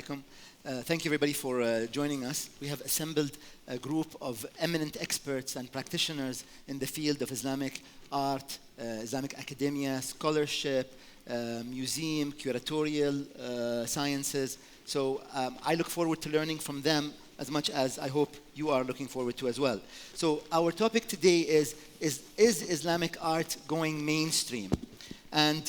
alaikum. Thank you everybody for joining us. We have assembled a group of eminent experts and practitioners in the field of Islamic art, Islamic academia, scholarship, museum, curatorial sciences. So I look forward to learning from them as much as I hope you are looking forward to as well. So our topic today is Islamic art going mainstream? And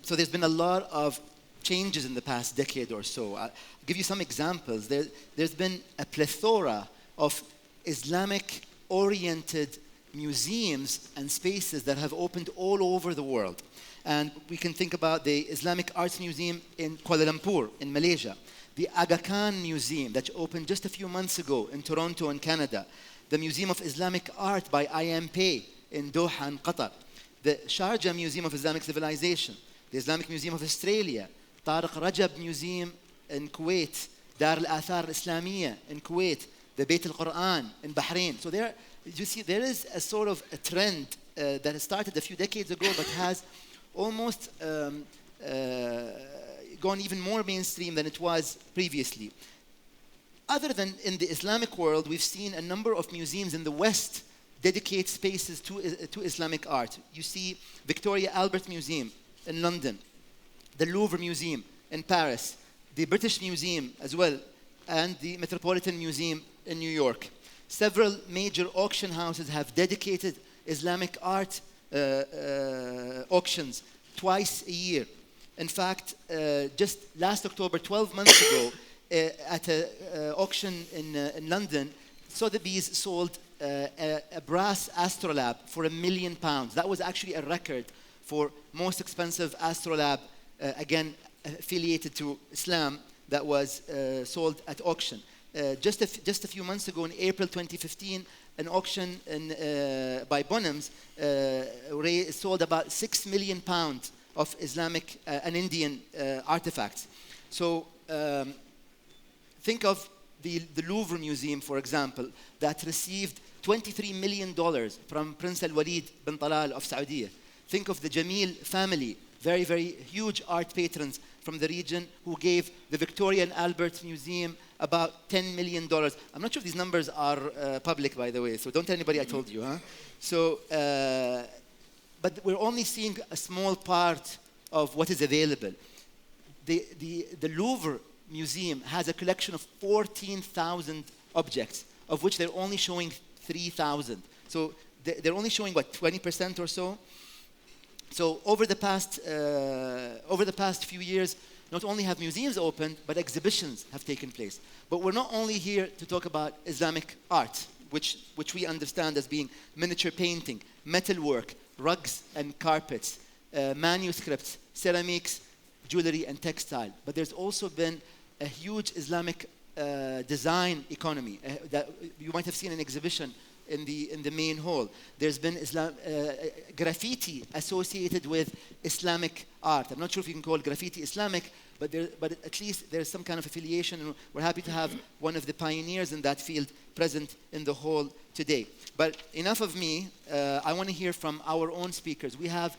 so there's been a lot of changes in the past decade or so. I'll give you some examples. There's been a plethora of Islamic-oriented museums and spaces that have opened all over the world. And we can think about the Islamic Arts Museum in Kuala Lumpur, in Malaysia. The Aga Khan Museum that opened just a few months ago in Toronto, in Canada. The Museum of Islamic Art by I.M. Pei in Doha, in Qatar. The Sharjah Museum of Islamic Civilization. The Islamic Museum of Australia. Tariq Rajab Museum in Kuwait. Dar al-Athar al-Islamiyya in Kuwait. The Bayt al-Quran in Bahrain. So there, you see, there is a sort of a trend that started a few decades ago but has almost gone even more mainstream than it was previously. Other than in the Islamic world, we've seen a number of museums in the West dedicate spaces to Islamic art. You see Victoria Albert Museum in London, the Louvre Museum in Paris, the British Museum as well, and the Metropolitan Museum in New York. Several major auction houses have dedicated Islamic art auctions twice a year. In fact, just last October, 12 months ago, at an auction in London, Sotheby's sold a brass astrolabe for £1 million. That was actually a record for most expensive astrolabe, again, affiliated to Islam, that was sold at auction. Just a few months ago, in April 2015, an auction by Bonhams sold about £6 million of Islamic and Indian artifacts. So think of the Louvre Museum, for example, that received $23 million from Prince Al-Walid bin Talal of Saudi. Think of the Jamil family, very, very huge art patrons from the region, who gave the Victoria and Albert Museum about $10 million. I'm not sure if these numbers are public, by the way, so don't tell anybody I told you. Huh? So, but we're only seeing a small part of what is available. The Louvre Museum has a collection of 14,000 objects, of which they're only showing 3,000. So they're only showing, what, 20% or so? So over the past few years, not only have museums opened, but exhibitions have taken place. But we're not only here to talk about Islamic art, which we understand as being miniature painting, metalwork, rugs and carpets, manuscripts, ceramics, jewelry and textile. But there's also been a huge Islamic design economy that you might have seen an exhibition in the main hall. There's been graffiti associated with Islamic art. I'm not sure if you can call graffiti Islamic, but at least there's some kind of affiliation, and we're happy to have one of the pioneers in that field present in the hall today. But enough of me. I want to hear from our own speakers. We have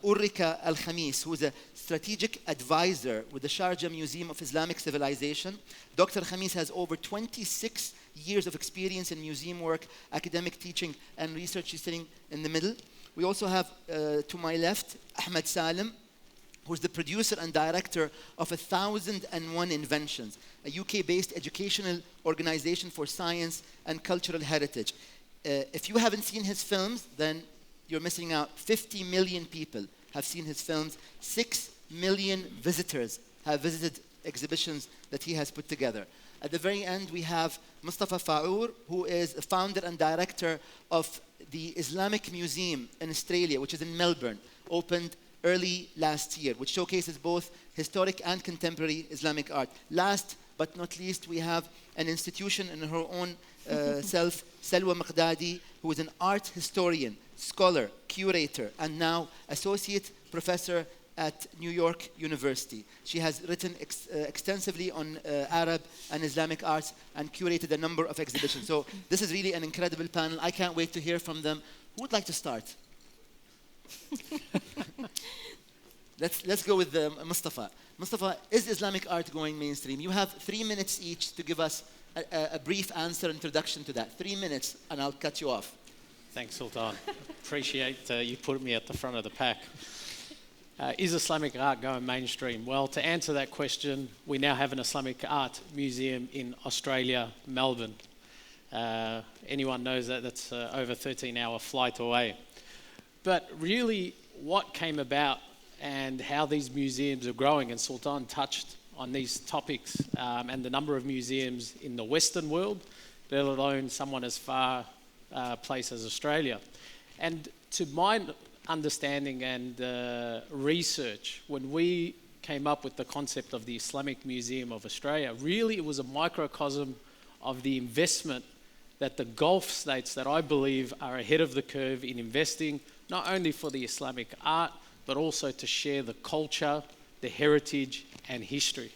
Ulrika Al-Khamis, who is a strategic advisor with the Sharjah Museum of Islamic Civilization. Dr. Khamis has over 26 years of experience in museum work, academic teaching, and research. She's sitting in the middle. We also have, to my left, Ahmed Salim, who's the producer and director of 1001 Inventions, a UK-based educational organization for science and cultural heritage. If you haven't seen his films, then you're missing out. 50 million people have seen his films. 6 million visitors have visited exhibitions that he has put together. At the very end, we have Mustafa Faour, who is the founder and director of the Islamic Museum in Australia, which is in Melbourne, opened early last year, which showcases both historic and contemporary Islamic art. Last but not least, we have an institution in her own self, Salwa Maqdadi, who is an art historian, scholar, curator, and now associate professor at New York University. She has written extensively on Arab and Islamic arts and curated a number of exhibitions. So this is really an incredible panel. I can't wait to hear from them. Who would like to start? Let's go with Mustafa. Mustafa, is Islamic art going mainstream? You have 3 minutes each to give us a brief answer, introduction to that. 3 minutes, and I'll cut you off. Thanks, Sultan. Appreciate you putting me at the front of the pack. Is Islamic art going mainstream? Well, to answer that question, we now have an Islamic art museum in Australia, Melbourne. Anyone knows that? That's over a 13-hour flight away. But really, what came about and how these museums are growing, and Sultan touched on these topics, and the number of museums in the Western world, let alone someone as far place as Australia. And to my understanding and research, when we came up with the concept of the Islamic Museum of Australia, really it was a microcosm of the investment that the Gulf states that I believe are ahead of the curve in investing, not only for the Islamic art, but also to share the culture, the heritage and history.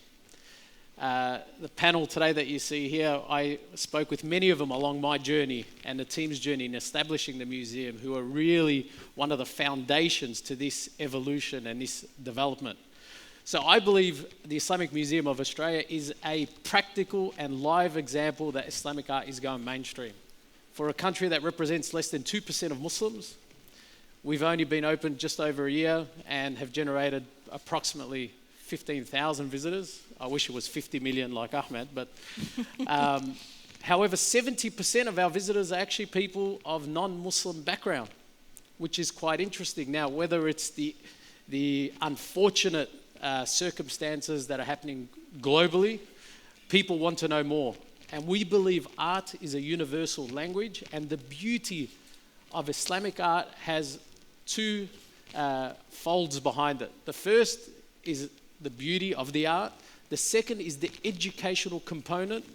The panel today that you see here, I spoke with many of them along my journey and the team's journey in establishing the museum, who are really one of the foundations to this evolution and this development. So I believe the Islamic Museum of Australia is a practical and live example that Islamic art is going mainstream. For a country that represents less than 2% of Muslims, we've only been open just over a year and have generated approximately 15,000 visitors. I wish it was 50 million like Ahmed, but however, 70% of our visitors are actually people of non-Muslim background, which is quite interesting. Now, whether it's the unfortunate circumstances that are happening globally, people want to know more. And we believe art is a universal language, and the beauty of Islamic art has two folds behind it. The first is the beauty of the art. The second is the educational component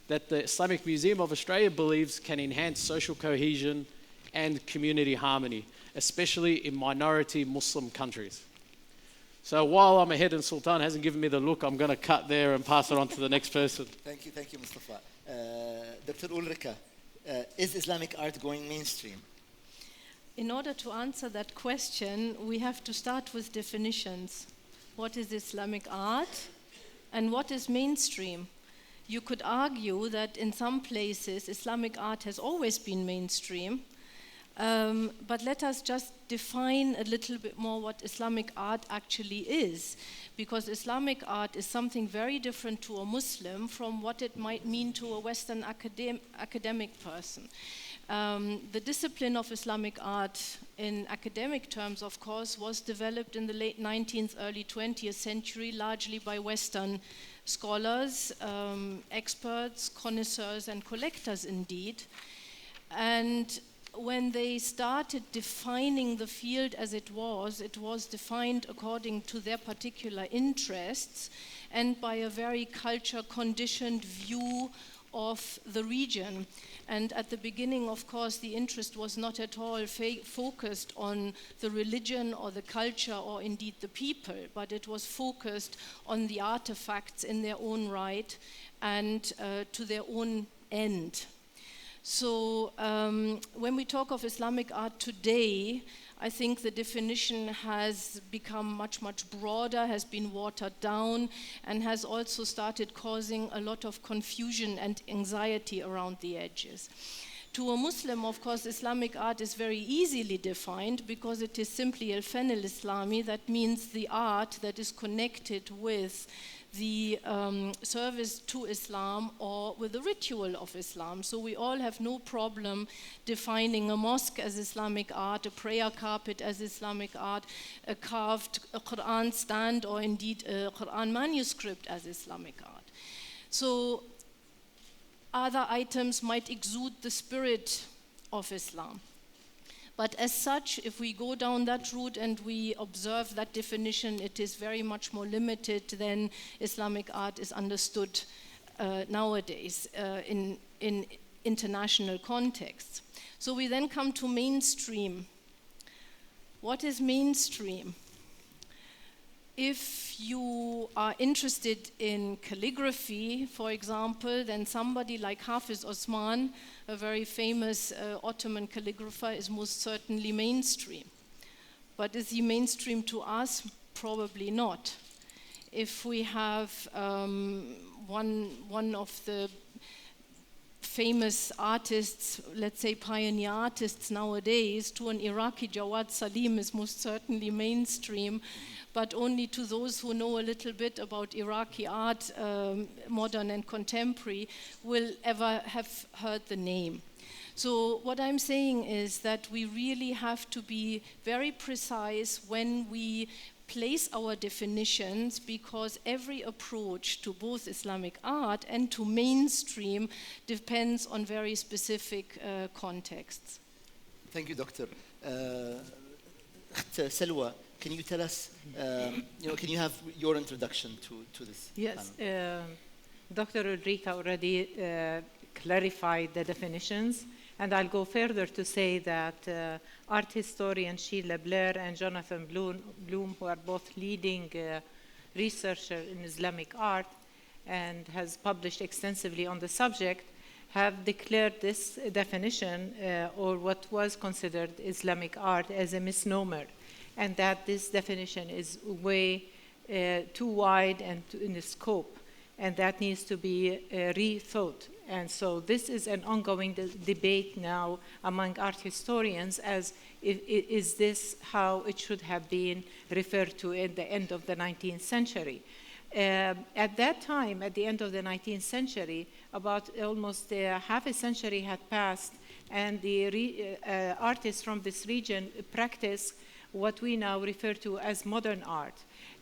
that the Islamic Museum of Australia believes can enhance social cohesion and community harmony, especially in minority Muslim countries. So while I'm ahead and Sultan hasn't given me the look, I'm going to cut there and pass it on to the next person. Thank you, Mustafa. Dr. Ulrika, is Islamic art going mainstream? In order to answer that question, we have to start with definitions. What is Islamic art and what is mainstream? You could argue that in some places Islamic art has always been mainstream, but let us just define a little bit more what Islamic art actually is, because Islamic art is something very different to a Muslim from what it might mean to a Western academic person. The discipline of Islamic art in academic terms, of course, was developed in the late 19th, early 20th century, largely by Western scholars, experts, connoisseurs, and collectors indeed. And when they started defining the field as it was defined according to their particular interests and by a very culture-conditioned view of the region. And at the beginning, of course, the interest was not at all focused on the religion or the culture or indeed the people, but it was focused on the artifacts in their own right and to their own end. So when we talk of Islamic art today, I think the definition has become much, much broader, has been watered down, and has also started causing a lot of confusion and anxiety around the edges. To a Muslim, of course, Islamic art is very easily defined because it is simply al-fan al-Islami. That means the art that is connected with the service to Islam or with the ritual of Islam. So we all have no problem defining a mosque as Islamic art, a prayer carpet as Islamic art, a carved Quran stand or indeed a Quran manuscript as Islamic art. So other items might exude the spirit of Islam. But as such, if we go down that route and we observe that definition, it is very much more limited than Islamic art is understood nowadays in international contexts. So we then come to mainstream. What is mainstream? If you are interested in calligraphy, for example, then somebody like Hafiz Osman, a very famous Ottoman calligrapher, is most certainly mainstream. But is he mainstream to us? Probably not. If we have one of the famous artists, let's say pioneer artists nowadays, to an Iraqi, Jawad Salim is most certainly mainstream, but only to those who know a little bit about Iraqi art, modern and contemporary, will ever have heard the name. So what I'm saying is that we really have to be very precise when we place our definitions, because every approach to both Islamic art and to mainstream depends on very specific contexts. Thank you, Doctor. Selwa, can you tell us, can you have your introduction to this Yes, panel? Dr. Ulrika already clarified the definitions, and I'll go further to say that art historian Sheila Blair and Jonathan Bloom, who are both leading researchers in Islamic art and has published extensively on the subject, have declared this definition or what was considered Islamic art as a misnomer, and that this definition is way too wide and in the scope, and that needs to be rethought. And so this is an ongoing debate now among art historians as is this how it should have been referred to at the end of the 19th century. At that time, at the end of the 19th century, about almost half a century had passed, and the artists from this region practiced what we now refer to as modern art.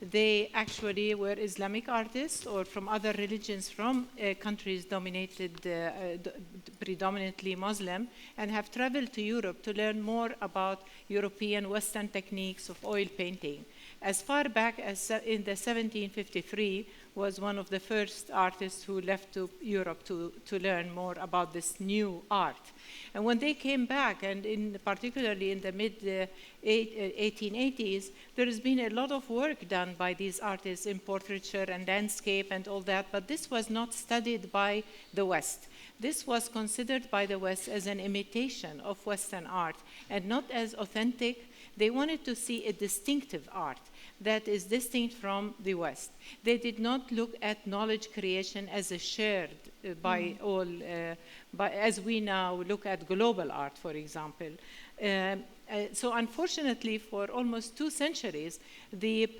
They actually were Islamic artists or from other religions from countries dominated predominantly Muslim, and have traveled to Europe to learn more about European Western techniques of oil painting. As far back as in the 1753 was one of the first artists who left to Europe to learn more about this new art. And when they came back, and particularly in the mid-1880s, there has been a lot of work done by these artists in portraiture and landscape and all that, but this was not studied by the West. This was considered by the West as an imitation of Western art and not as authentic. They wanted to see a distinctive art that is distinct from the West. They did not look at knowledge creation as a shared by all, as we now look at global art, for example. So unfortunately, for almost 2 centuries, the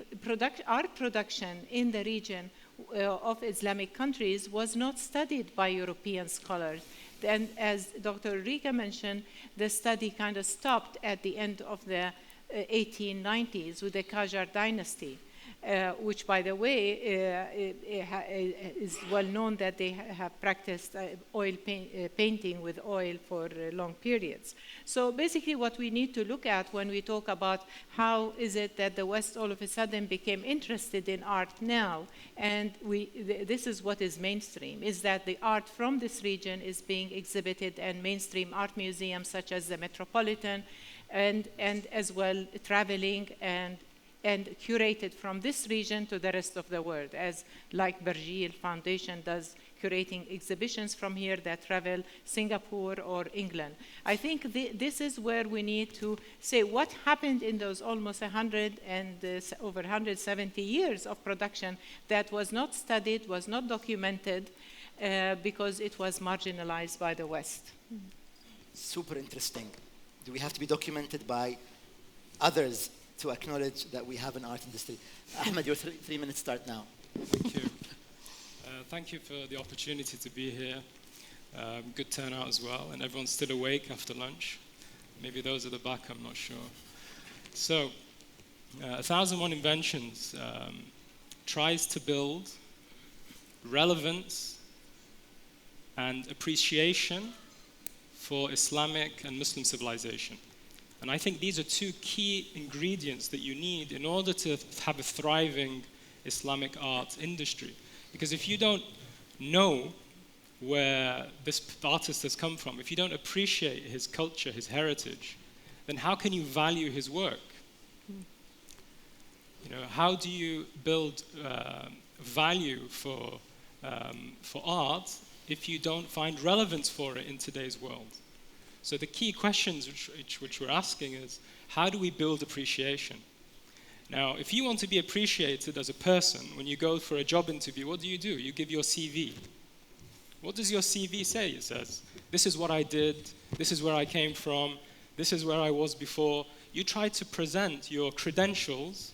art production in the region of Islamic countries was not studied by European scholars. And as Dr. Ulrika mentioned, the study kind of stopped at the end of the 1890s with the Qajar dynasty, which, by the way, is well known that they have practiced oil painting with oil for long periods. So basically what we need to look at when we talk about how is it that the West all of a sudden became interested in art now, and this is what is mainstream, is that the art from this region is being exhibited in mainstream art museums such as the Metropolitan, and as well traveling and curated from this region to the rest of the world, as like Bergil Foundation does, curating exhibitions from here that travel Singapore or England. I think this is where we need to say what happened in those almost 100 and over 170 years of production that was not studied, was not documented, because it was marginalized by the West. Super interesting. Do we have to be documented by others to acknowledge that we have an art industry? Ahmed, your 3 minutes start now. Thank you. Thank you for the opportunity to be here. Good turnout as well, and everyone's still awake after lunch. Maybe those at the back, I'm not sure. So, 1001 Inventions tries to build relevance and appreciation for Islamic and Muslim civilization. And I think these are 2 key ingredients that you need in order to have a thriving Islamic art industry. Because if you don't know where this artist has come from, if you don't appreciate his culture, his heritage, then how can you value his work? You know, how do you build value for art if you don't find relevance for it in today's world? So the key questions which we're asking is, how do we build appreciation? Now, if you want to be appreciated as a person, when you go for a job interview, what do? You give your CV. What does your CV say? It says, this is what I did, this is where I came from, this is where I was before. You try to present your credentials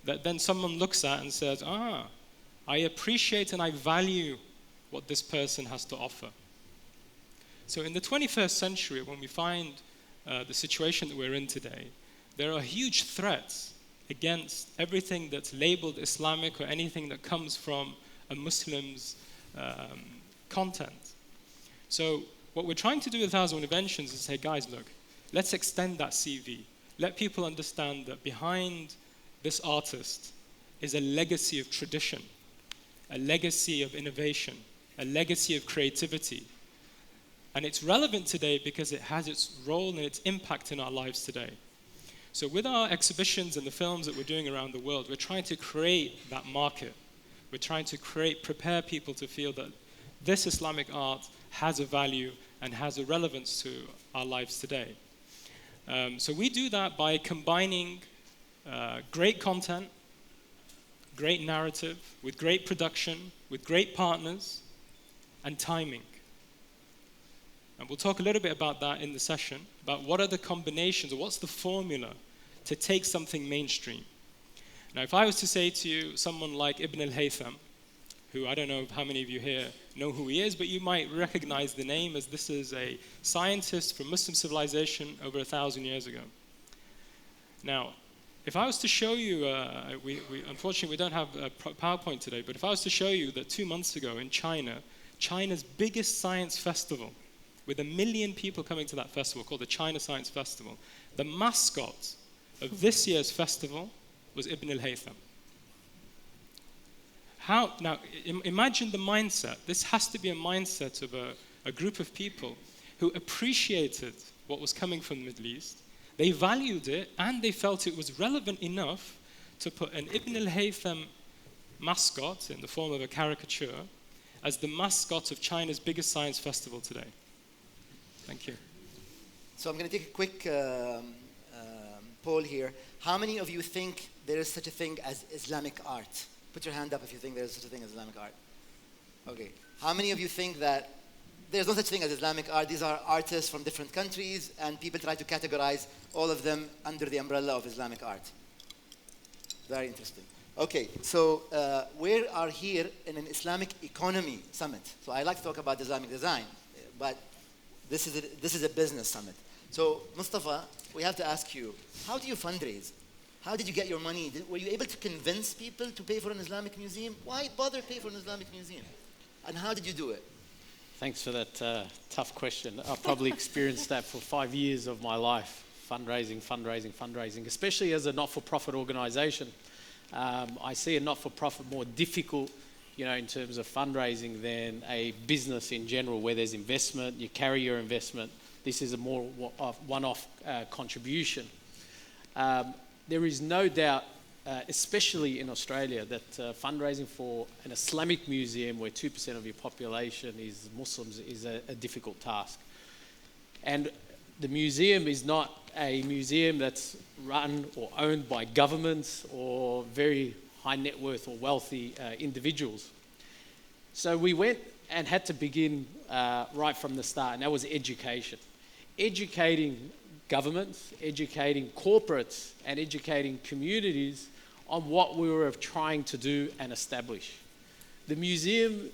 that then someone looks at and says, I appreciate and I value what this person has to offer. So in the 21st century, when we find the situation that we're in today, there are huge threats against everything that's labeled Islamic or anything that comes from a Muslim's content. So what we're trying to do with 1,000 Inventions is say, guys, look, let's extend that CV. Let people understand that behind this artist is a legacy of tradition, a legacy of innovation, a legacy of creativity. And it's relevant today because it has its role and its impact in our lives today. So with our exhibitions and the films that we're doing around the world, we're trying to create that market. We're trying to prepare people to feel that this Islamic art has a value and has a relevance to our lives today. So we do that by combining great content, great narrative, with great production, with great partners, and timing. And we'll talk a little bit about that in the session, about what are the combinations, or what's the formula to take something mainstream. Now, if I was to say to you, someone like Ibn al-Haytham, who I don't know how many of you here know who he is, but you might recognize the name as this is a scientist from Muslim civilization over 1,000 years ago. Now, if I was to show you, unfortunately we don't have a PowerPoint today, but if I was to show you that 2 months ago in China, China's biggest science festival, with 1 million people coming to that festival called the China Science Festival, the mascot of this year's festival was Ibn al-Haytham. Now, imagine the mindset. This has to be a mindset of a group of people who appreciated what was coming from the Middle East. They valued it, and they felt it was relevant enough to put an Ibn al-Haytham mascot in the form of a caricature as the mascot of China's biggest science festival today. Thank you. So I'm going to take a quick poll here. How many of you think there is such a thing as Islamic art? Put your hand up if you think there is such a thing as Islamic art. Okay. How many of you think that there's no such thing as Islamic art? These are artists from different countries, and people try to categorize all of them under the umbrella of Islamic art. Very interesting. Okay, so we are here in an Islamic economy summit. So I like to talk about Islamic design, but this is a business summit. So Mustafa, we have to ask you, how do you fundraise? How did you get your money? Were you able to convince people to pay for an Islamic museum? Why bother pay for an Islamic museum? And how did you do it? Thanks for that tough question. I've probably experienced that for 5 years of my life, fundraising, especially as a not-for-profit organisation. I see a not-for-profit more difficult, in terms of fundraising than a business in general, where there's investment, you carry your investment. This is a more one-off contribution. There is no doubt, especially in Australia, that fundraising for an Islamic museum where 2% of your population is Muslims is a difficult task. And the museum is not a museum that's run or owned by governments or very high net worth or wealthy individuals. So we went and had to begin right from the start, and that was education. Educating governments, educating corporates, and educating communities on what we were trying to do and establish. The museum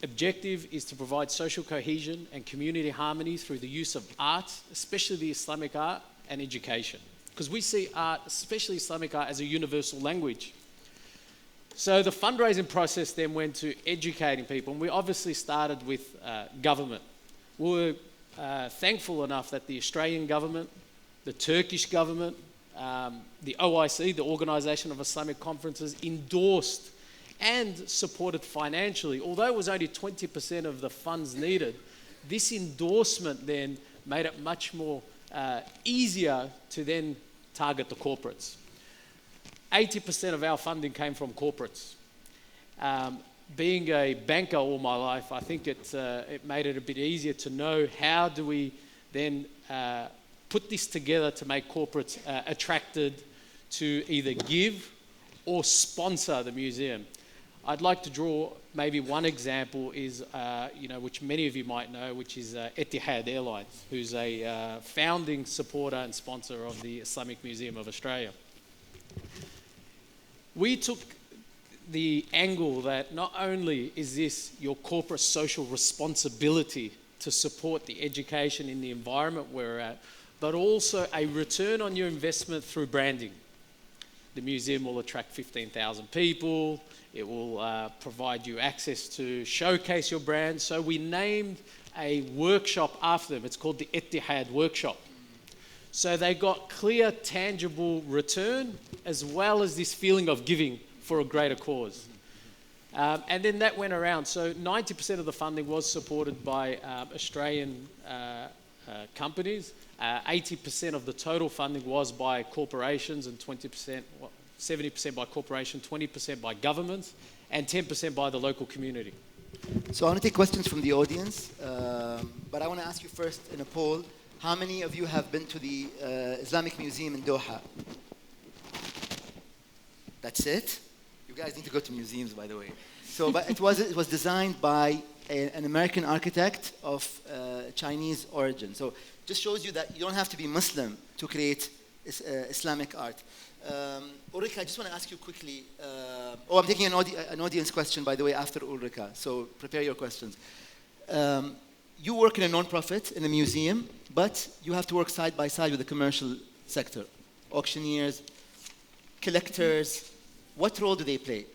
objective is to provide social cohesion and community harmony through the use of art, especially the Islamic art, and education. Because we see art, especially Islamic art, as a universal language. So the fundraising process then went to educating people, and we obviously started with government. We were thankful enough that the Australian government, the Turkish government, the OIC, the Organisation of Islamic Conferences, endorsed and supported financially. Although it was only 20% of the funds needed, this endorsement then made it much more easier to then target the corporates. 80% of our funding came from corporates. Being a banker all my life, I think it made it a bit easier to know how do we then put this together to make corporates attracted to either give or sponsor the museum. I'd like to draw maybe one example is, which many of you might know, which is Etihad Airlines, who's a founding supporter and sponsor of the Islamic Museum of Australia. We took the angle that not only is this your corporate social responsibility to support the education in the environment we're at, but also a return on your investment through branding. The museum will attract 15,000 people. It will provide you access to showcase your brand. So we named a workshop after them. It's called the Etihad Workshop. So they got clear, tangible return, as well as this feeling of giving for a greater cause. And then that went around. So 90% of the funding was supported by Australian companies. 80% of the total funding was by corporations, and 70% by corporation, 20% by governments, and 10% by the local community. So I want to take questions from the audience, but I want to ask you first in a poll, how many of you have been to the Islamic Museum in Doha? That's it? You guys need to go to museums, by the way. So, but it was designed by an American architect of Chinese origin. So just shows you that you don't have to be Muslim to create Islamic art. Ulrika, I just want to ask you quickly. I'm taking an audience question, by the way, after Ulrika. So prepare your questions. You work in a non-profit in a museum, but you have to work side by side with the commercial sector, auctioneers, collectors. What role do they play?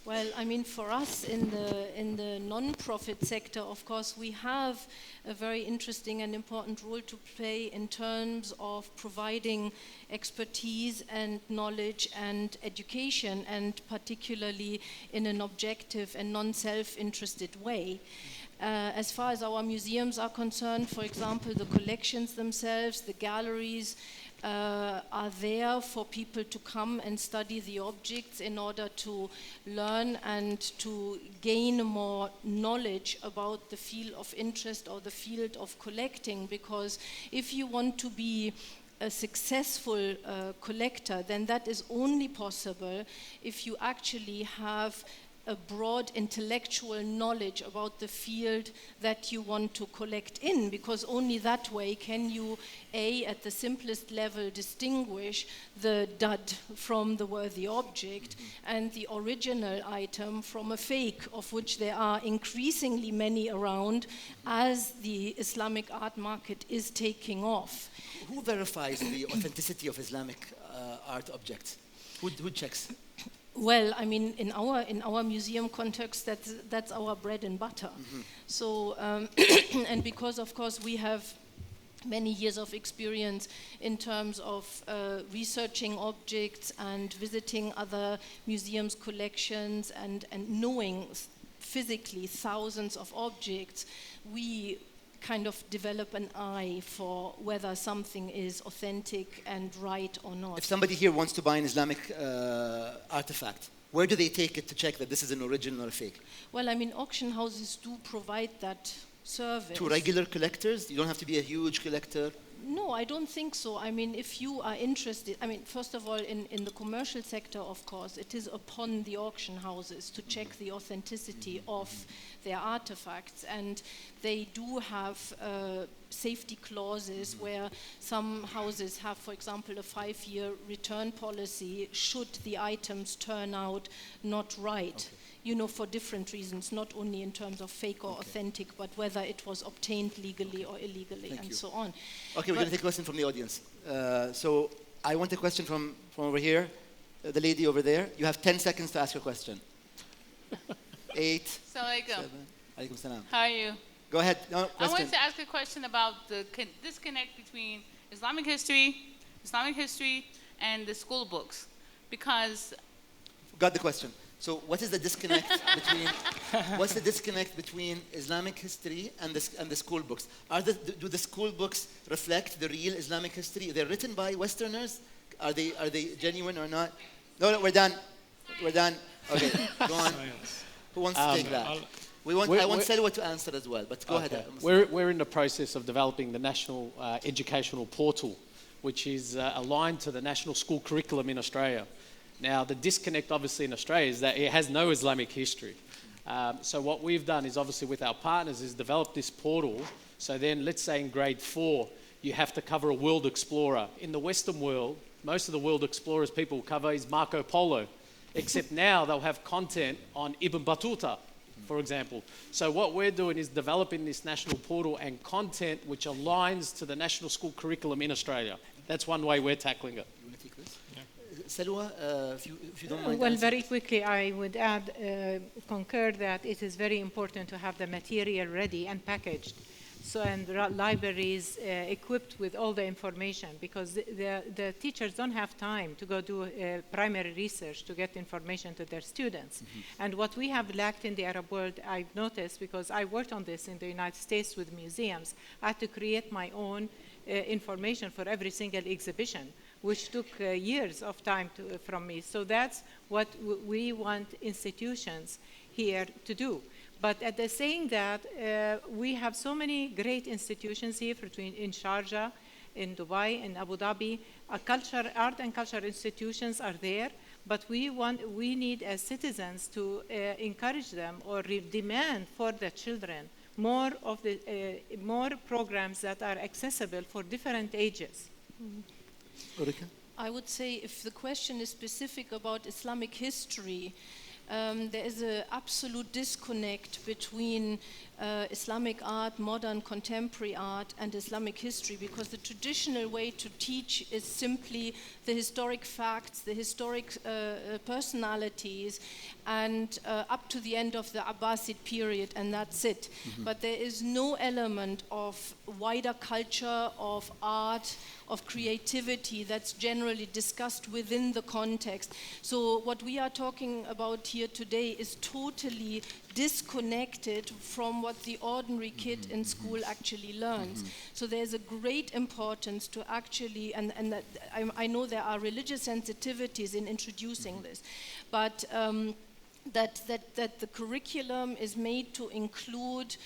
Well, I mean, for us in the non-profit sector, of course, we have a very interesting and important role to play in terms of providing expertise and knowledge and education, and particularly in an objective and non-self-interested way. As far as our museums are concerned, for example, the collections themselves, the galleries, are there for people to come and study the objects in order to learn and to gain more knowledge about the field of interest or the field of collecting. Because if you want to be a successful collector, then that is only possible if you actually have a broad intellectual knowledge about the field that you want to collect in, because only that way can you, at the simplest level, distinguish the dud from the worthy object and the original item from a fake, of which there are increasingly many around as the Islamic art market is taking off. Who verifies the authenticity of Islamic art objects? Who checks? Well, I mean, in our museum context, that's our bread and butter. Mm-hmm. So, and because, of course, we have many years of experience in terms of researching objects and visiting other museums' collections and knowing physically thousands of objects, we kind of develop an eye for whether something is authentic and right or not. If somebody here wants to buy an Islamic artifact, where do they take it to check that this is an original or a fake? Well, I mean, auction houses do provide that service. To regular collectors? You don't have to be a huge collector? No, I don't think so. I mean, if you are interested, I mean, first of all, in the commercial sector, of course, it is upon the auction houses to check the authenticity of their artifacts. And they do have safety clauses where some houses have, for example, a 5-year return policy should the items turn out not right. Okay. You know, for different reasons, not only in terms of fake or authentic, but whether it was obtained legally or illegally, and so on. Okay, we're going to take a question from the audience. So I want a question from over here, the lady over there. You have 10 seconds to ask your question. 8, 7. Alaikum salam. How are you? Go ahead. No, I wanted to ask a question about the disconnect between Islamic history, and the school books, because... Got the question. So what is the disconnect between Islamic history and the school books? Do the school books reflect the real Islamic history? They're written by Westerners. Are they genuine or not? No, we're done. We're done. Okay, go on. Who wants to take that? I want Selwa to answer as well, but go ahead. We're in the process of developing the national educational portal which is aligned to the national school curriculum in Australia. Now, the disconnect obviously in Australia is that it has no Islamic history. So what we've done is obviously with our partners is develop this portal. So then let's say in grade 4, you have to cover a world explorer. In the Western world, most of the world explorers people cover is Marco Polo, except now they'll have content on Ibn Battuta, for example. So what we're doing is developing this national portal and content which aligns to the national school curriculum in Australia. That's one way we're tackling it. You want to take this? Salwa, if you don't mind. Well, answering. very quickly, I would add, concur that it is very important to have the material ready and packaged. So, and libraries equipped with all the information, because the teachers don't have time to go do primary research to get information to their students. And what we have lacked in the Arab world, I've noticed, because I worked on this in the United States with museums, I had to create my own information for every single exhibition, which took years of time from me. So that's what we want institutions here to do. But at the saying that, we have so many great institutions here in Sharjah, in Dubai, in Abu Dhabi. Art and culture institutions are there, but we need as citizens to encourage them or demand for the children more programs that are accessible for different ages. Ulrike? I would say if the question is specific about Islamic history, there is an absolute disconnect between Islamic art, modern contemporary art, and Islamic history, because the traditional way to teach is simply the historic facts, the historic personalities, and up to the end of the Abbasid period, and that's it. But there is no element of wider culture, of art, of creativity that's generally discussed within the context. So what we are talking about here today is totally disconnected from what the ordinary kid in school actually learns. So there's a great importance to actually, and that I know there are religious sensitivities in introducing this, but that the curriculum is made to include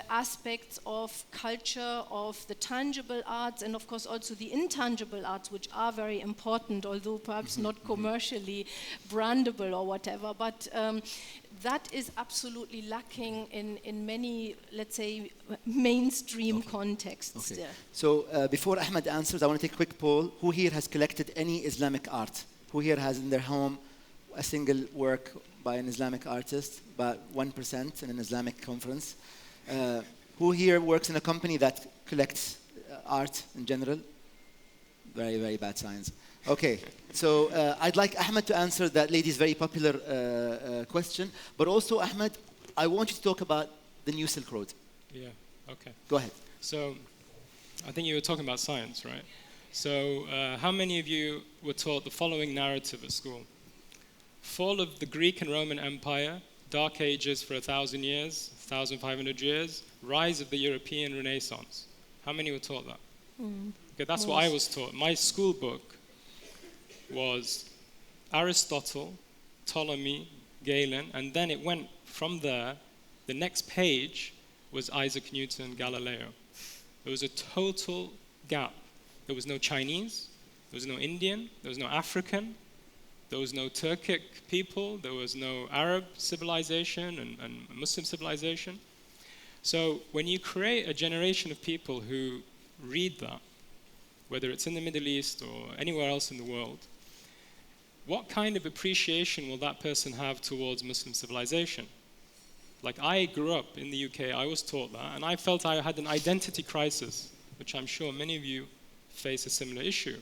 aspects of culture, of the tangible arts, and of course also the intangible arts, which are very important, although perhaps not commercially brandable or whatever. But that is absolutely lacking in many, let's say, mainstream contexts. Okay. So before Ahmed answers, I want to take a quick poll. Who here has collected any Islamic art? Who here has in their home a single work by an Islamic artist? About 1% in an Islamic conference. Who here works in a company that collects art in general? Very, very bad signs. Okay, so I'd like Ahmed to answer that lady's very popular question. But also, Ahmed, I want you to talk about the new Silk Road. Yeah, okay. Go ahead. So, I think you were talking about science, right? So, how many of you were taught the following narrative at school? Fall of the Greek and Roman Empire, Dark Ages for 1,000 years, 1,500 years, rise of the European Renaissance. How many were taught that? Okay, that's what I was taught. My school book was Aristotle, Ptolemy, Galen, and then it went from there. The next page was Isaac Newton, Galileo. There was a total gap. There was no Chinese, there was no Indian, there was no African, there was no Turkic people, there was no Arab civilization and Muslim civilization. So when you create a generation of people who read that, whether it's in the Middle East or anywhere else in the world, what kind of appreciation will that person have towards Muslim civilization? Like, I grew up in the UK, I was taught that, and I felt I had an identity crisis, which I'm sure many of you face a similar issue.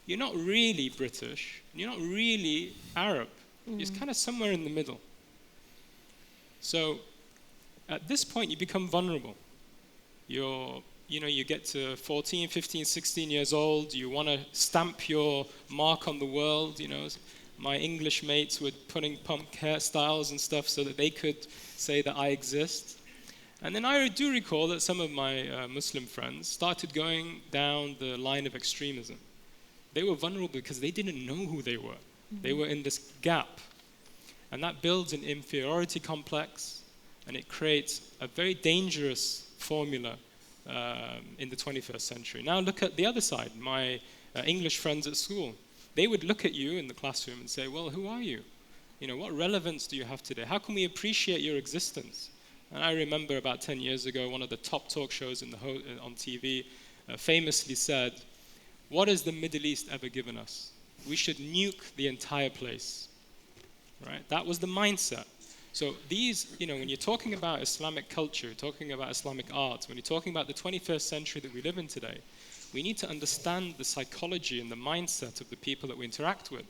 You're not really British, you're not really Arab, you're kind of somewhere in the middle. So at this point, you become vulnerable. You get to 14, 15, 16 years old, you want to stamp your mark on the world, My English mates were putting punk hairstyles and stuff so that they could say that I exist. And then I do recall that some of my Muslim friends started going down the line of extremism. They were vulnerable because they didn't know who they were. They were in this gap. And that builds an inferiority complex, and it creates a very dangerous formula in the 21st century. Now look at the other side. My English friends at school. They would look at you in the classroom and say, well, who are you? You know, what relevance do you have today? How can we appreciate your existence? And I remember about 10 years ago, one of the top talk shows on TV famously said, what has the Middle East ever given us? We should nuke the entire place. Right? That was the mindset. So these, you know, when you're talking about Islamic culture, talking about Islamic art, when you're talking about the 21st century that we live in today, we need to understand the psychology and the mindset of the people that we interact with,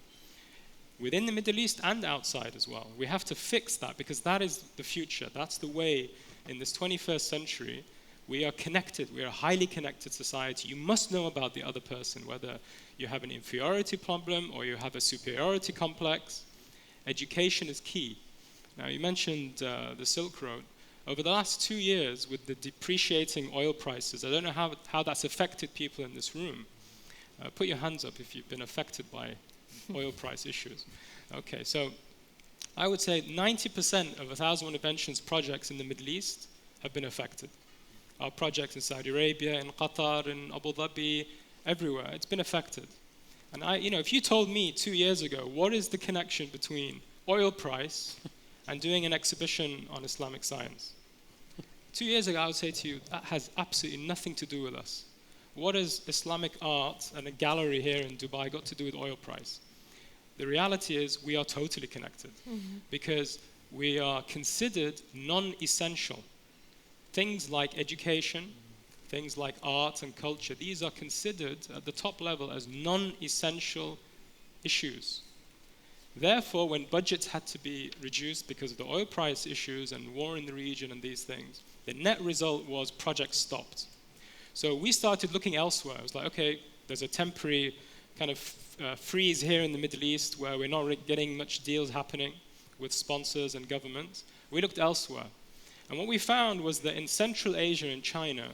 within the Middle East and outside as well. We have to fix that because that is the future. That's the way in this 21st century we are connected. We are a highly connected society. You must know about the other person, whether you have an inferiority problem or you have a superiority complex. Education is key. Now, you mentioned the Silk Road. Over the last 2 years, with the depreciating oil prices, I don't know how that's affected people in this room. Put your hands up if you've been affected by oil price issues. Okay, so I would say 90% of 1,001 Inventions projects in the Middle East have been affected. Our projects in Saudi Arabia, in Qatar, in Abu Dhabi, everywhere, it's been affected. And if you told me 2 years ago, what is the connection between oil price and doing an exhibition on Islamic science? 2 years ago, I would say to you, that has absolutely nothing to do with us. What has Islamic art and a gallery here in Dubai got to do with oil price? The reality is we are totally connected because we are considered non-essential. Things like education, things like art and culture, these are considered at the top level as non-essential issues. Therefore, when budgets had to be reduced because of the oil price issues and war in the region and these things, the net result was projects stopped. So we started looking elsewhere. It was like, okay, there's a temporary kind of freeze here in the Middle East where we're not getting much deals happening with sponsors and governments. We looked elsewhere. And what we found was that in Central Asia and China,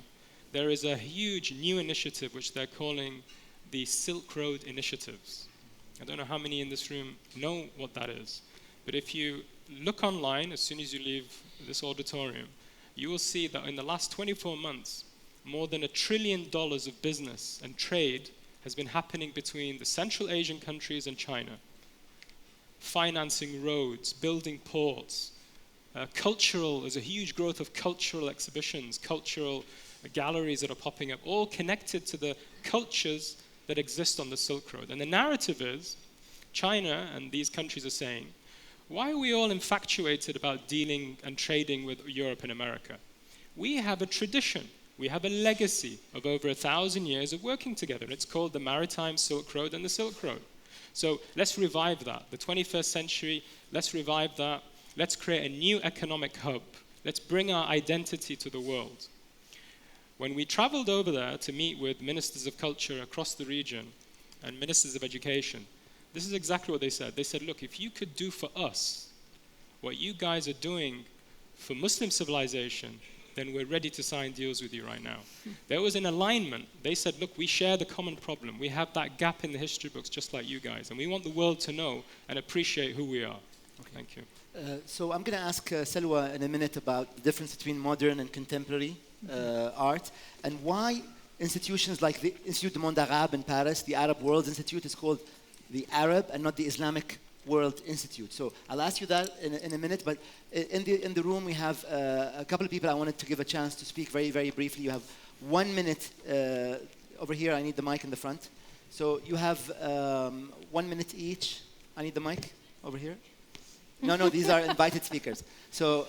there is a huge new initiative which they're calling the Silk Road Initiatives. I don't know how many in this room know what that is. But if you look online, as soon as you leave this auditorium, you will see that in the last 24 months, more than $1 trillion of business and trade has been happening between the Central Asian countries and China. Financing roads, building ports, there's a huge growth of cultural exhibitions, cultural galleries that are popping up, all connected to the cultures that exist on the Silk Road. And the narrative is, China and these countries are saying, why are we all infatuated about dealing and trading with Europe and America? We have a tradition. We have a legacy of over 1,000 years of working together. It's called the Maritime Silk Road and the Silk Road. So let's revive that. The 21st century, let's revive that. Let's create a new economic hub. Let's bring our identity to the world. When we traveled over there to meet with ministers of culture across the region and ministers of education, this is exactly what they said. They said, look, if you could do for us what you guys are doing for Muslim civilization, then we're ready to sign deals with you right now. There was an alignment. They said, look, we share the common problem. We have that gap in the history books just like you guys, and we want the world to know and appreciate who we are. Okay. Thank you. So I'm going to ask Salwa in a minute about the difference between modern and contemporary art, and why institutions like the Institut du Monde Arabe in Paris, the Arab World Institute, is called the Arab and not the Islamic World Institute. So I'll ask you that in a minute, but in the room we have a couple of people I wanted to give a chance to speak very, very briefly. You have 1 minute over here. I need the mic in the front. So you have 1 minute each. I need the mic over here. No, these are invited speakers. So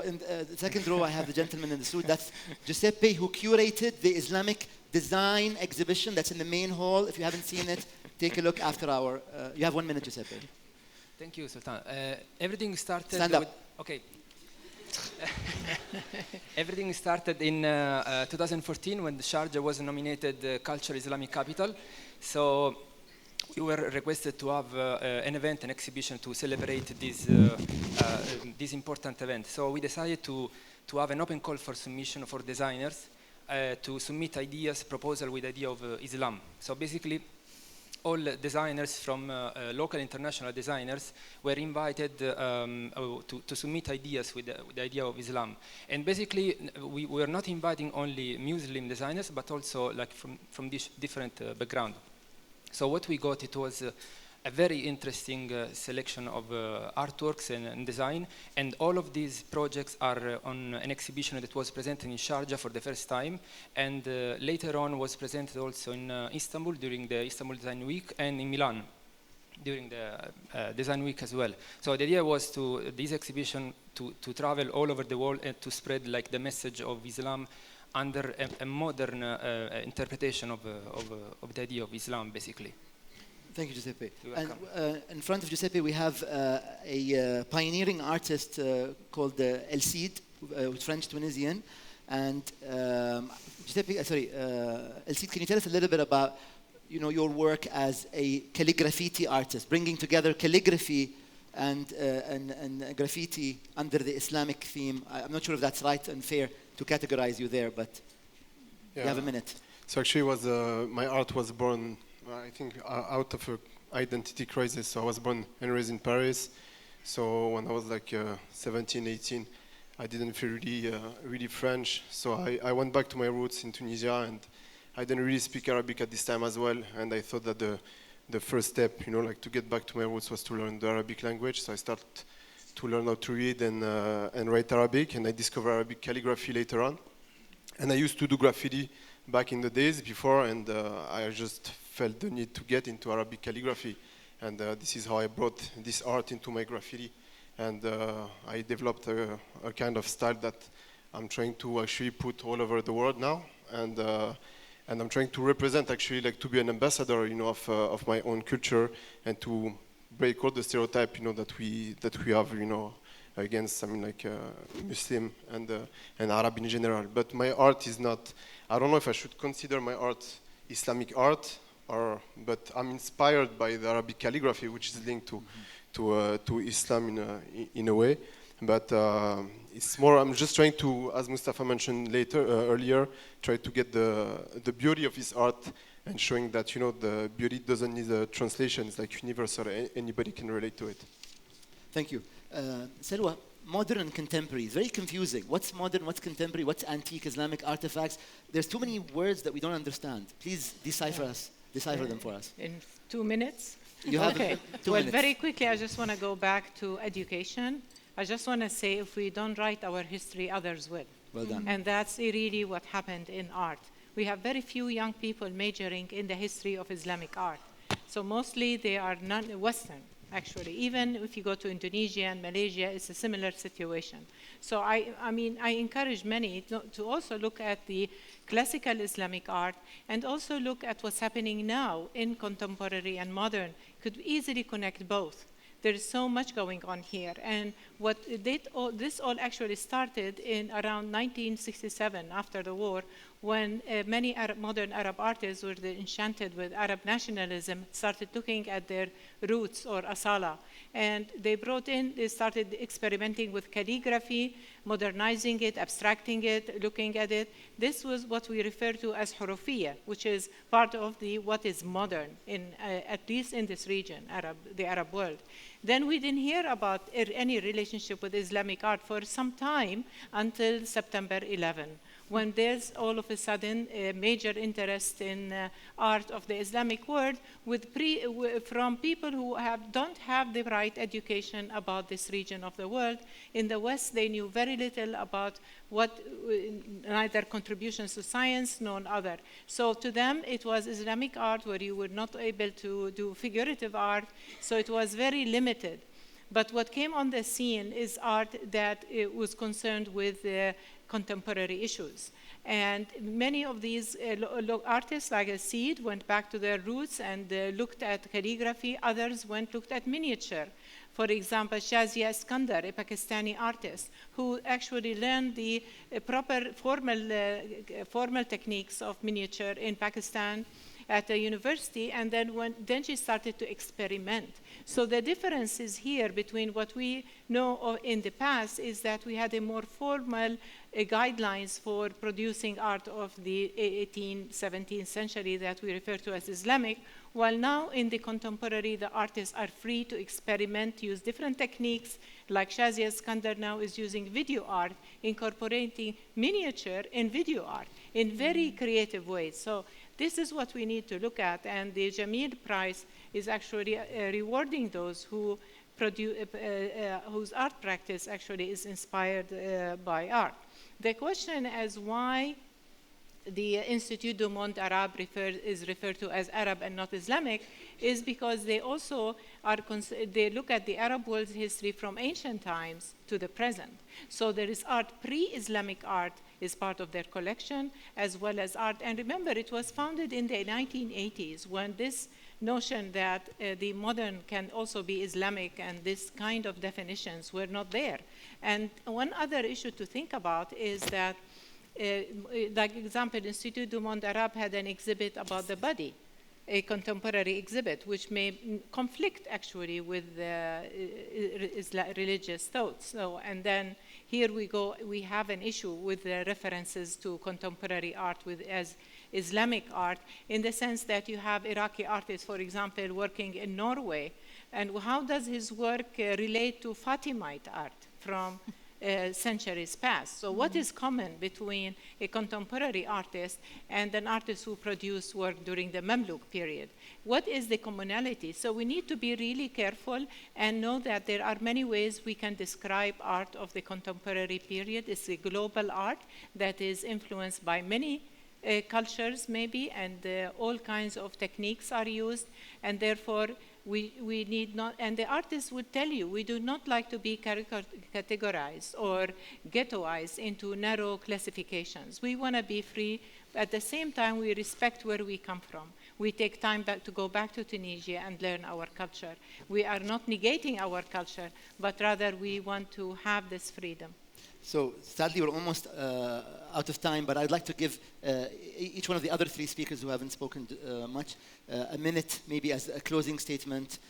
in the second row, I have the gentleman in the suit. That's Giuseppe, who curated the Islamic design exhibition that's in the main hall. If you haven't seen it, take a look after our... you have 1 minute, Giuseppe. Thank you, Sultan. Everything started... Stand up. Okay. Everything started in 2014 when Sharjah was nominated Cultural Islamic Capital. So we were requested to have an event, an exhibition to celebrate this important event. So we decided to have an open call for submission for designers to submit ideas, proposal with idea of Islam. So basically, all designers from local international designers were invited to submit ideas with the idea of Islam. And basically, we were not inviting only Muslim designers, but also like from this different background. So what we got, it was a very interesting selection of artworks and design, and all of these projects are on an exhibition that was presented in Sharjah for the first time, and later on was presented also in Istanbul during the Istanbul Design Week, and in Milan during the Design Week as well. So the idea was to this exhibition to travel all over the world and to spread like the message of Islam under a modern interpretation of the idea of Islam, basically. Thank you, Giuseppe. And in front of Giuseppe, we have a pioneering artist called El Cid, who's French-Tunisian. And Giuseppe, El Cid, can you tell us a little bit about, your work as a calligraphy artist, bringing together calligraphy and graffiti under the Islamic theme? I'm not sure if that's right and fair to categorize you there, but you have a minute. So actually, my art was born, I think, out of an identity crisis. So I was born and raised in Paris. So when I was like 17, 18, I didn't feel really French. So I went back to my roots in Tunisia, and I didn't really speak Arabic at this time as well. And I thought that the first step, like to get back to my roots was to learn the Arabic language. So I started to learn how to read and write Arabic, and I discovered Arabic calligraphy later on. And I used to do graffiti back in the days before, and I just felt the need to get into Arabic calligraphy. And this is how I brought this art into my graffiti. And I developed a kind of style that I'm trying to actually put all over the world now. And I'm trying to represent, actually, like to be an ambassador, of my own culture, and to break all the stereotype, that we have, against, Muslim and Arab in general. But my art is not, I don't know if I should consider my art Islamic art, but I'm inspired by the Arabic calligraphy, which is linked to Islam in a way. But it's more, I'm just trying to, as Mustafa mentioned earlier, try to get the beauty of his art and showing that, the beauty doesn't need a translation. It's like universal. Anybody can relate to it. Thank you. Selwa, modern and contemporary is very confusing. What's modern, what's contemporary, what's antique Islamic artifacts? There's too many words that we don't understand. Please decipher them for us. In 2 minutes? You have okay. 2 Well, minutes. very quickly, I just want to go back to education. I just want to say, if we don't write our history, others will. Well done. And that's really what happened in art. We have very few young people majoring in the history of Islamic art. So mostly they are non-Western, actually. Even if you go to Indonesia and Malaysia, it's a similar situation. So I encourage many to also look at the classical Islamic art and also look at what's happening now in contemporary and modern. Could easily connect both. There is so much going on here. And this all actually started in around 1967, after the war, when many modern Arab artists were enchanted with Arab nationalism, started looking at their roots or asala. And they started experimenting with calligraphy, modernizing it, abstracting it, looking at it. This was what we refer to as hurufiyya, which is part of what is modern, at least in this region, the Arab world. Then we didn't hear about any relationship with Islamic art for some time until September 11, when there's all of a sudden a major interest in art of the Islamic world from people who don't have the right education about this region of the world. In the West, they knew very little about neither contributions to science nor other. So to them, it was Islamic art where you were not able to do figurative art, so it was very limited. But what came on the scene is art that was concerned with contemporary issues. And many of these artists, like El Cid, went back to their roots and looked at calligraphy. Others looked at miniature. For example, Shazia Iskandar, a Pakistani artist, who actually learned the proper formal techniques of miniature in Pakistan at a university, and then she started to experiment. So the difference is here between what we know in the past is that we had a more formal guidelines for producing art of the 18th, 17th century that we refer to as Islamic, While now in the contemporary, the artists are free to experiment, use different techniques, like Shazia Iskandar now is using video art, incorporating miniature in video art in very creative ways. So this is what we need to look at, and the Jameel Prize is actually rewarding those who whose art practice actually is inspired by art. The question as why the Institut du Monde Arabe is referred to as Arab and not Islamic is because they also they look at the Arab world's history from ancient times to the present. So there is art, pre-Islamic art is part of their collection, as well as art. And remember, it was founded in the 1980s when this notion that the modern can also be Islamic and this kind of definitions were not there. And one other issue to think about is that like example, Institut du Monde Arabe had an exhibit about the body, a contemporary exhibit, which may conflict actually with religious thoughts. So, and then here we have an issue with the references to contemporary art as Islamic art, in the sense that you have Iraqi artists, for example, working in Norway, and how does his work relate to Fatimite art from centuries past? So what is common between a contemporary artist and an artist who produced work during the Mamluk period? What is the commonality? So we need to be really careful and know that there are many ways we can describe art of the contemporary period. It's a global art that is influenced by many cultures maybe, and all kinds of techniques are used, and therefore we need not, and the artists would tell you, we do not like to be categorized or ghettoized into narrow classifications. We want to be free. At the same time, we respect where we come from. We take time to go back to Tunisia and learn our culture. We are not negating our culture, but rather we want to have this freedom. So sadly, we're almost out of time, but I'd like to give each one of the other three speakers who haven't spoken much a minute, maybe as a closing statement.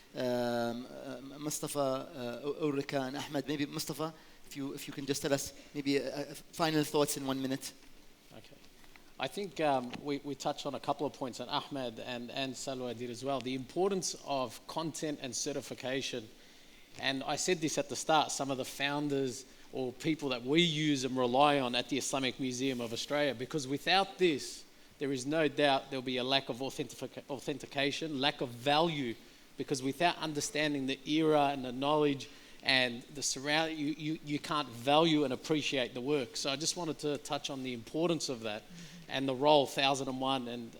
Mustafa, Ulrika, and Ahmed. Maybe Mustafa, if you can just tell us maybe final thoughts in 1 minute. Okay. I think we touched on a couple of points, and Ahmed and Salwa did as well. The importance of content and certification. And I said this at the start, some of the founders or people that we use and rely on at the Islamic Museum of Australia, because without this, there is no doubt there'll be a lack of authentication, lack of value, because without understanding the era and the knowledge and the surrounding, you can't value and appreciate the work. So I just wanted to touch on the importance of that and the role 1001 and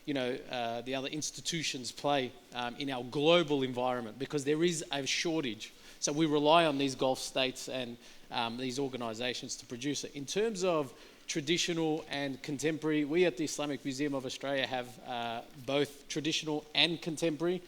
the other institutions play in our global environment, because there is a shortage. So we rely on these Gulf states and these organisations to produce it. In terms of traditional and contemporary, we at the Islamic Museum of Australia have both traditional and contemporary.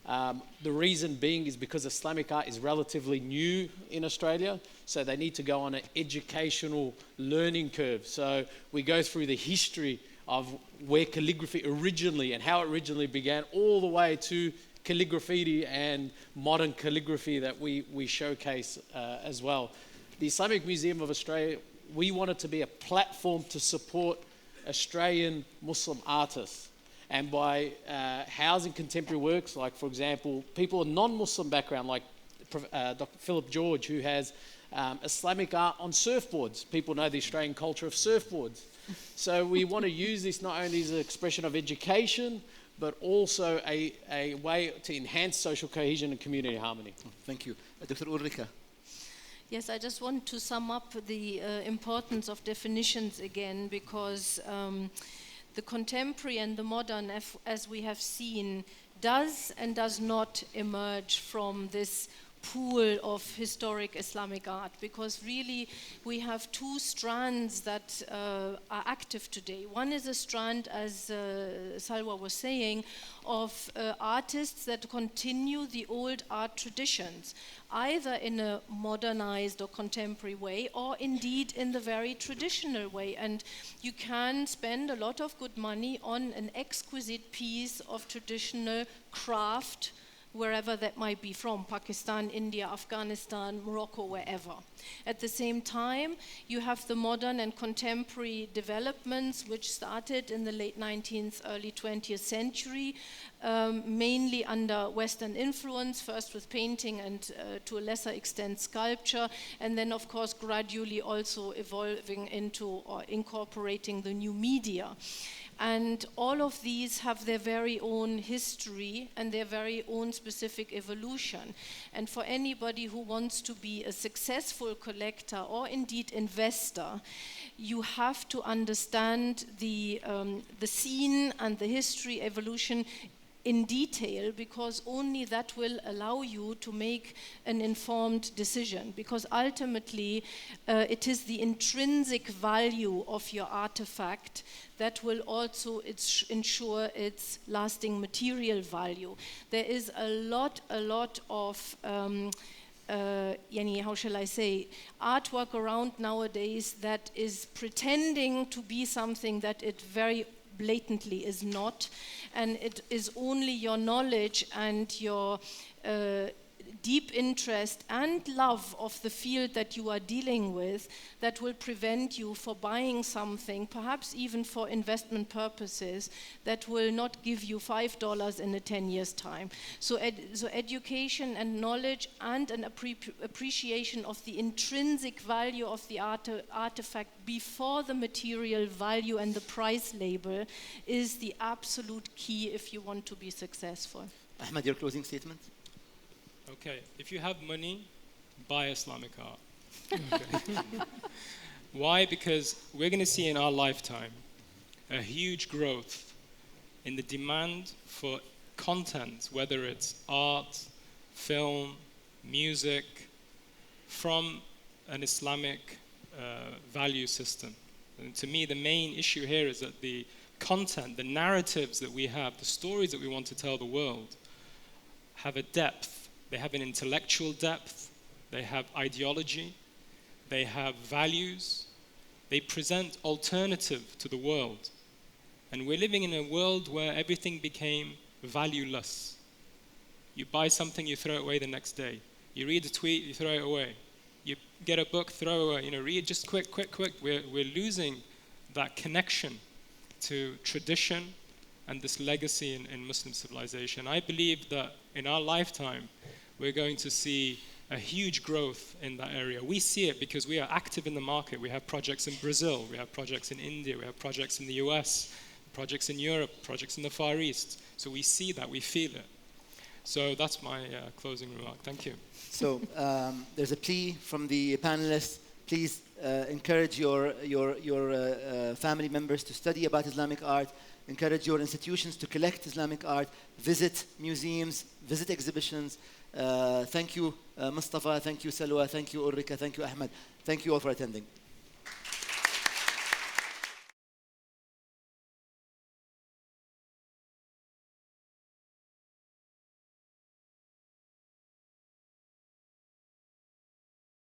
The reason being is because Islamic art is relatively new in Australia, so they need to go on an educational learning curve. So we go through the history of where calligraphy originally and how it originally began, all the way to calligraphy and modern calligraphy that we showcase as well. The Islamic Museum of Australia, we wanted to be a platform to support Australian Muslim artists. And by housing contemporary works, like, for example, people of non-Muslim background, like Dr. Philip George, who has Islamic art on surfboards. People know the Australian culture of surfboards. So we want to use this not only as an expression of education, but also a way to enhance social cohesion and community harmony. Thank you. Dr. Ulrika. Yes, I just want to sum up the importance of definitions again, because the contemporary and the modern, as we have seen, does and does not emerge from this pool of historic Islamic art, because really we have two strands that are active today. One is a strand, as Salwa was saying, of artists that continue the old art traditions, either in a modernized or contemporary way, or indeed in the very traditional way. And you can spend a lot of good money on an exquisite piece of traditional craft wherever that might be from, Pakistan, India, Afghanistan, Morocco, wherever. At the same time, you have the modern and contemporary developments which started in the late 19th, early 20th century, mainly under Western influence, first with painting and to a lesser extent sculpture, and then of course gradually also evolving into or incorporating the new media. And all of these have their very own history and their very own specific evolution. And for anybody who wants to be a successful collector or indeed investor, you have to understand the scene and the history evolution in detail, because only that will allow you to make an informed decision, because ultimately it is the intrinsic value of your artifact that will also ensure its lasting material value. There is a lot of how shall I say, artwork around nowadays that is pretending to be something that it very blatantly is not, and it is only your knowledge and your deep interest and love of the field that you are dealing with that will prevent you for buying something, perhaps even for investment purposes, that will not give you $5 in a 10 years time. So education and knowledge and an appreciation of the intrinsic value of the artifact before the material value and the price label is the absolute key if you want to be successful. Ahmed, your closing statement? Okay, if you have money, buy Islamic art. Okay. Why? Because we're going to see in our lifetime a huge growth in the demand for content, whether it's art, film, music, from an Islamic value system. And to me, the main issue here is that the content, the narratives that we have, the stories that we want to tell the world, have a depth. They have an intellectual depth, they have ideology, they have values, they present alternative to the world. And we're living in a world where everything became valueless. You buy something, you throw it away the next day. You read a tweet, you throw it away. You get a book, throw it away. Read just quick. We're losing that connection to tradition and this legacy in Muslim civilization. I believe that in our lifetime, we're going to see a huge growth in that area. We see it because we are active in the market. We have projects in Brazil, we have projects in India, we have projects in the US, projects in Europe, projects in the Far East. So we see that, we feel it. So that's my closing remark. Thank you. So there's a plea from the panelists. Please encourage your family members to study about Islamic art. Encourage your institutions to collect Islamic art. Visit museums, visit exhibitions. Thank you, Mustafa. Thank you, Salwa. Thank you, Ulrika. Thank you, Ahmed. Thank you all for attending.